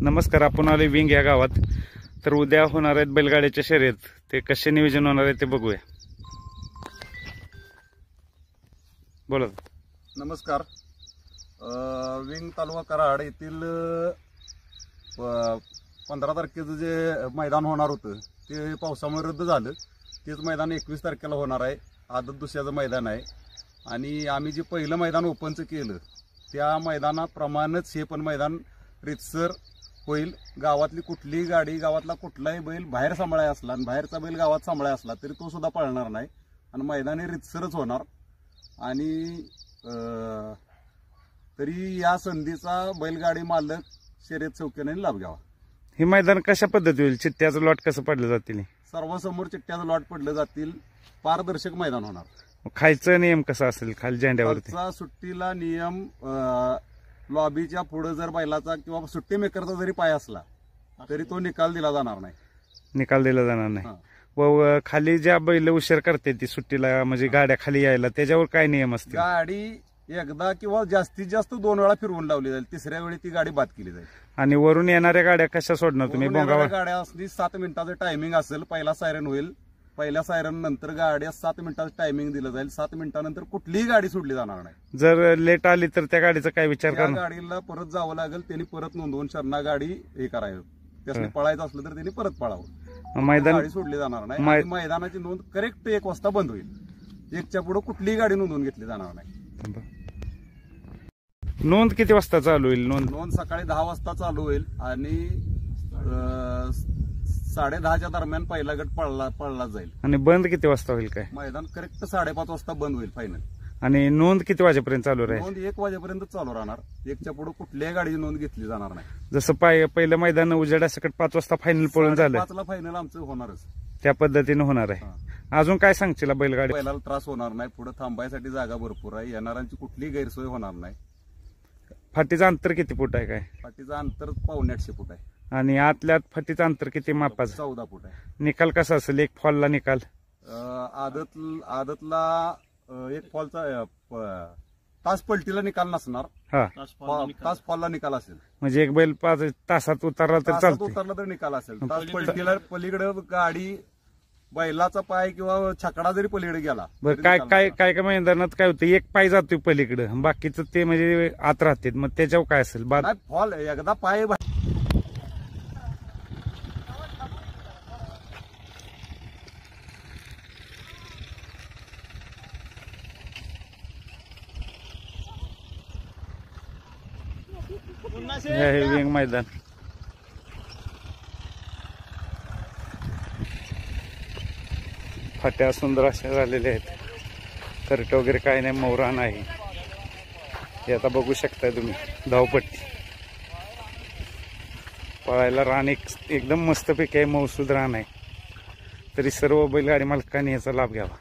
नमस्कार, आपण आले विंग या गावात. तर उद्या होणार आहेत बैलगाड्याच्या शर्यत. ते कसे नियोजन होणार आहे ते बघूया. बोला. नमस्कार. विंग तालुका कराड येथील 15 तारखेचं जे मैदान होणार होतं ते पावसामुळे रद्द झालं. तेच मैदान 21 तारखेला होणार आहे. आदत दुसऱ्याचं मैदान आहे आणि आम्ही जे पहिलं मैदान ओपनचं केलं त्या मैदानाप्रमाणेच हे पण मैदान रितसर होईल. गावातली कुठलीही गाडी, गावातला कुठलाही बैल बाहेर सांभाळाय असला आणि बाहेरचा बैल गावात सांभाळाय असला तरी तो सुद्धा पळणार नाही आणि मैदान हे रितसरच होणार. आणि तरी या संधीचा बैलगाडी मालक शर्यत चौकीने लाभ घ्यावा. हे मैदान कशा पद्धती होईल? चिठ्ठ्याचं लॉट कसं पडलं जातील? सर्वांसमोर चिठ्ठ्याचं लॉट पडलं जातील. पारदर्शक मैदान होणार. खायचा नियम कसा असेल खाली झेंड्यावरती? सुट्टीला नियम लॉबीच्या पुढे जर बैलाचा किंवा सुट्टी मेकरचा जरी पाय असला तरी तो निकाल दिला जाणार नाही. निकाल दिला जाणार नाही. व खाली ज्या बैल उशीर करते ती सुट्टीला म्हणजे गाड्या खाली यायला त्याच्यावर काय नियम असतील? गाडी एकदा किंवा जास्तीत जास्त 2 वेळा फिरवून लावली जाईल. तिसऱ्या वेळी ती गाडी बाद केली जाईल. आणि वरून येणाऱ्या गाड्या कशा सोडणार तुम्ही? गाड्या असली 7 मिनिटाचं टायमिंग असेल. पहिला सायरन होईल. पहिल्या सायरन नंतर गाड्या 7 मिनिटाचं टायमिंग दिलं जाईल. 7 मिनिटानंतर कुठलीही गाडी सोडली जाणार नाही. जर लेट आली तर त्या गाडीचा काय विचार करणार? गाडीला परत जावं लागेल. त्यांनी परत नोंदवून शरणा गाडी हे करायचं. त्याने पळायचं असलं तर त्यांनी परत पळावं. मैदान गाडी सोडली जाणार नाही. मैदानाची नोंद करेक्ट 1 वाजता बंद होईल. 1च्या पुढे कुठलीही गाडी नोंदवून घेतली जाणार नाही. नोंद किती वाजता चालू होईल? नोंद सकाळी 10 वाजता चालू होईल आणि 10:30च्या दरम्यान पहिला गट पळला जाईल. आणि बंद किती वाजता होईल? काय मैदान करेक्ट 5:30 वाजता बंद होईल फायनल. आणि नोंद किती वाजेपर्यंत चालू राहील? नोंद 1 वाजेपर्यंत चालू राहणार. 1च्या पुढे कुठल्याही गाडीची नोंद घेतली जाणार नाही. जसं पहिलं मैदान उजेडासकट 5 वाजता फायनल पळून झालं 5ला फायनल आमचं होणारच. त्या पद्धतीने होणार आहे. अजून काय सांगशील बैलगाडी? बैलाला त्रास होणार नाही. पुढे थांबायसाठी जागा भरपूर आहे. येणाऱ्यांची कुठलीही गैरसोय होणार नाही. फाटीचं अंतर किती फूट आहे? काय फाटीचं अंतर 1.8 फूट आहे. आणि आतल्या फाटीचं अंतर किती मापाचं? 14 फूट आहे. निकाल कसा असेल? एक फॉलला निकाल? आदतला एक फॉलचा तास पलटीला निकाल नसणार. तास फॉलला निकाल असेल. म्हणजे एक बैल 5 तासात उतरला तर चालतो? उतरला तर निकाल असेल. तास पलटीला पलीकडे गाडी बैलाचा पाय किंवा छकडा जरी पलीकडे गेला. काय काय काय काय मैदानात काय होतं? एक पाय जातोय पलीकडे, बाकीचं ते म्हणजे आत राहते. मग त्याच्यावर काय असेल? फॉल एकदा पाय हे विंग मैदान. फाट्या सुंदर अशा झालेल्या आहेत. करट वगैरे काय नाही, मोरा नाही. हे आता बघू शकताय तुम्ही धावपट्टी. पळायला रान एकदम मस्तपैकी आहे. मौसूद रान आहे. तरी सर्व बैलगाडी मालकांनी याचा लाभ घ्यावा.